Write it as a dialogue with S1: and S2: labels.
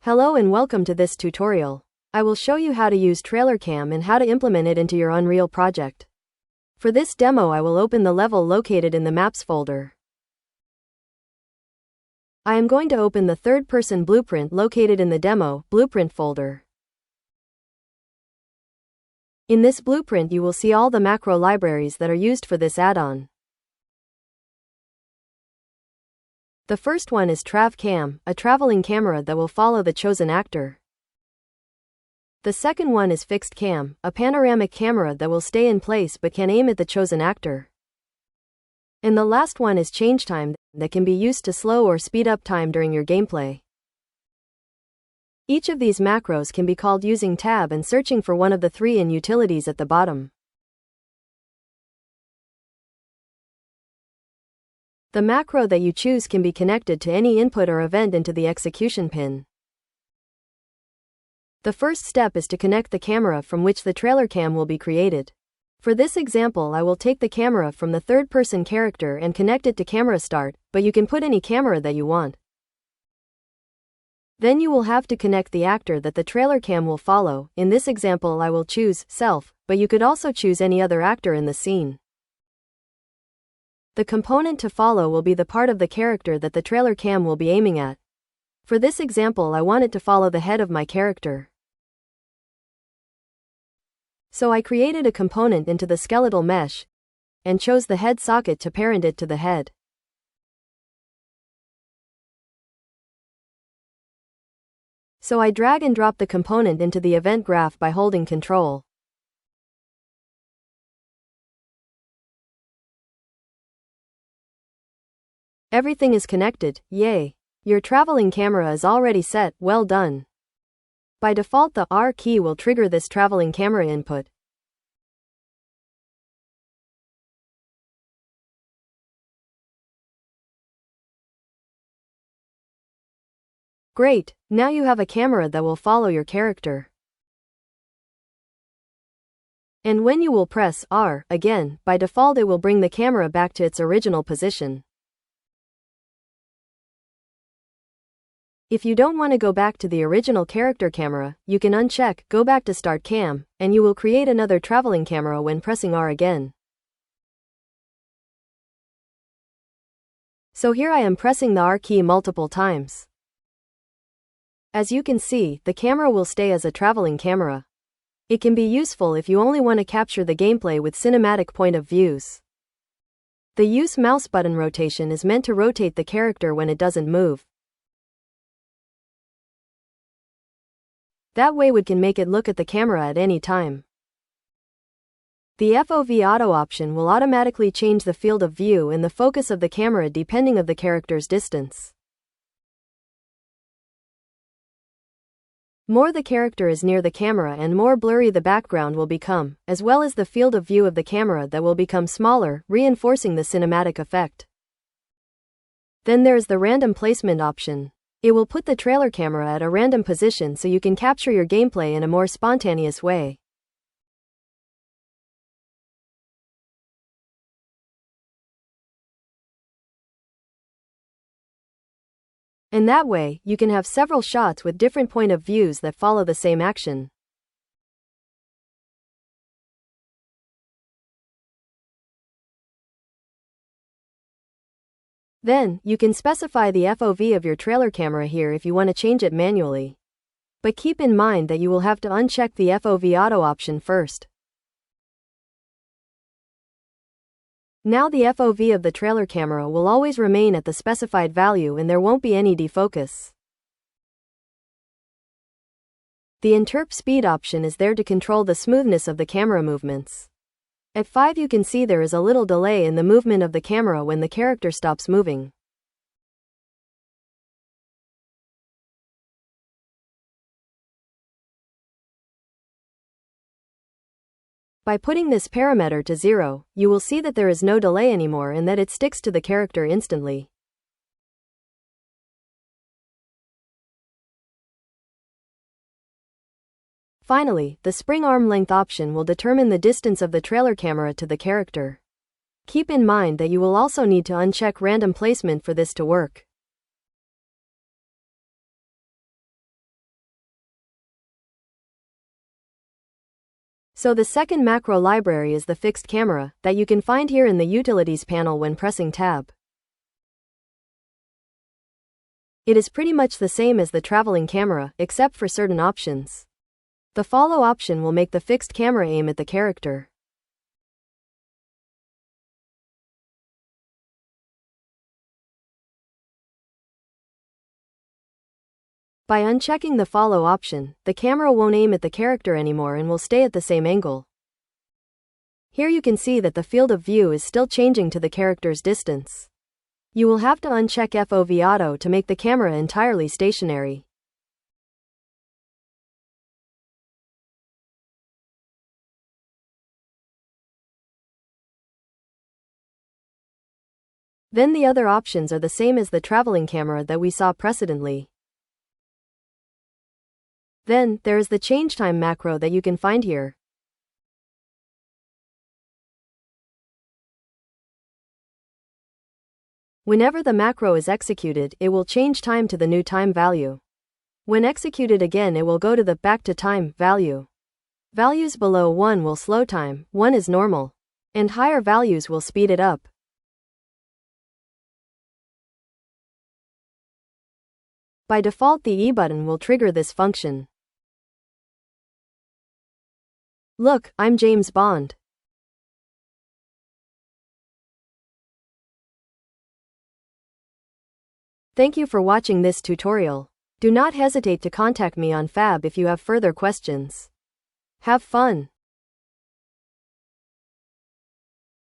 S1: Hello and welcome to this tutorial. I will show you how to use TrailerCam and how to implement it into your Unreal project. For this demo, I will open the level located in the Maps folder. I am going to open the third-person blueprint located in the Demo Blueprint folder. In this blueprint, you will see all the macro libraries that are used for this add-on. The first one is Trav Cam, a traveling camera that will follow the chosen actor. The second one is Fixed Cam, a panoramic camera that will stay in place but can aim at the chosen actor. And the last one is Change Time, that can be used to slow or speed up time during your gameplay. Each of these macros can be called using tab and searching for one of the three in utilities at the bottom. The macro that you choose can be connected to any input or event into the execution pin. The first step is to connect the camera from which the TrailerCam will be created. For this example, I will take the camera from the third-person character and connect it to camera start, but you can put any camera that you want. Then you will have to connect the actor that the TrailerCam will follow. In this example, I will choose self, but you could also choose any other actor in the scene. The component to follow will be the part of the character that the TrailerCam will be aiming at. For this example, I want it to follow the head of my character. So I created a component into the skeletal mesh and chose the head socket to parent it to the head. So I drag and drop the component into the event graph by holding Ctrl. Everything is connected, yay! Your traveling camera is already set, well done. By default, the R key will trigger this traveling camera input. Great, now you have a camera that will follow your character. And when you will press R again, by default it will bring the camera back to its original position. If you don't want to go back to the original character camera, you can uncheck Go Back to Start Cam, and you will create another traveling camera when pressing R again. So here I am pressing the R key multiple times. As you can see, the camera will stay as a traveling camera. It can be useful if you only want to capture the gameplay with cinematic point of views. The use mouse button rotation is meant to rotate the character when it doesn't move. That way we can make it look at the camera at any time. The FOV Auto option will automatically change the field of view and the focus of the camera depending of the character's distance. More the character is near the camera and more blurry the background will become, as well as the field of view of the camera that will become smaller, reinforcing the cinematic effect. Then there is the random placement option. It will put the trailer camera at a random position so you can capture your gameplay in a more spontaneous way. And that way, you can have several shots with different point of views that follow the same action. Then, you can specify the FOV of your trailer camera here if you want to change it manually. But keep in mind that you will have to uncheck the FOV Auto option first. Now the FOV of the trailer camera will always remain at the specified value and there won't be any defocus. The Interp Speed option is there to control the smoothness of the camera movements. At 5 you can see there is a little delay in the movement of the camera when the character stops moving. By putting this parameter to 0, you will see that there is no delay anymore and that it sticks to the character instantly. Finally, the spring arm length option will determine the distance of the trailer camera to the character. Keep in mind that you will also need to uncheck random placement for this to work. So the second macro library is the fixed camera that you can find here in the Utilities panel when pressing Tab. It is pretty much the same as the traveling camera, except for certain options. The follow option will make the fixed camera aim at the character. By unchecking the follow option, the camera won't aim at the character anymore and will stay at the same angle. Here you can see that the field of view is still changing to the character's distance. You will have to uncheck FOV Auto to make the camera entirely stationary. Then the other options are the same as the traveling camera that we saw precedently. Then, there is the change time macro that you can find here. Whenever the macro is executed, it will change time to the new time value. When executed again, it will go to the back to time value. Values below 1 will slow time, 1 is normal, and higher values will speed it up. By default, the E button will trigger this function. Look, I'm James Bond. Thank you for watching this tutorial. Do not hesitate to contact me on Fab if you have further questions. Have fun!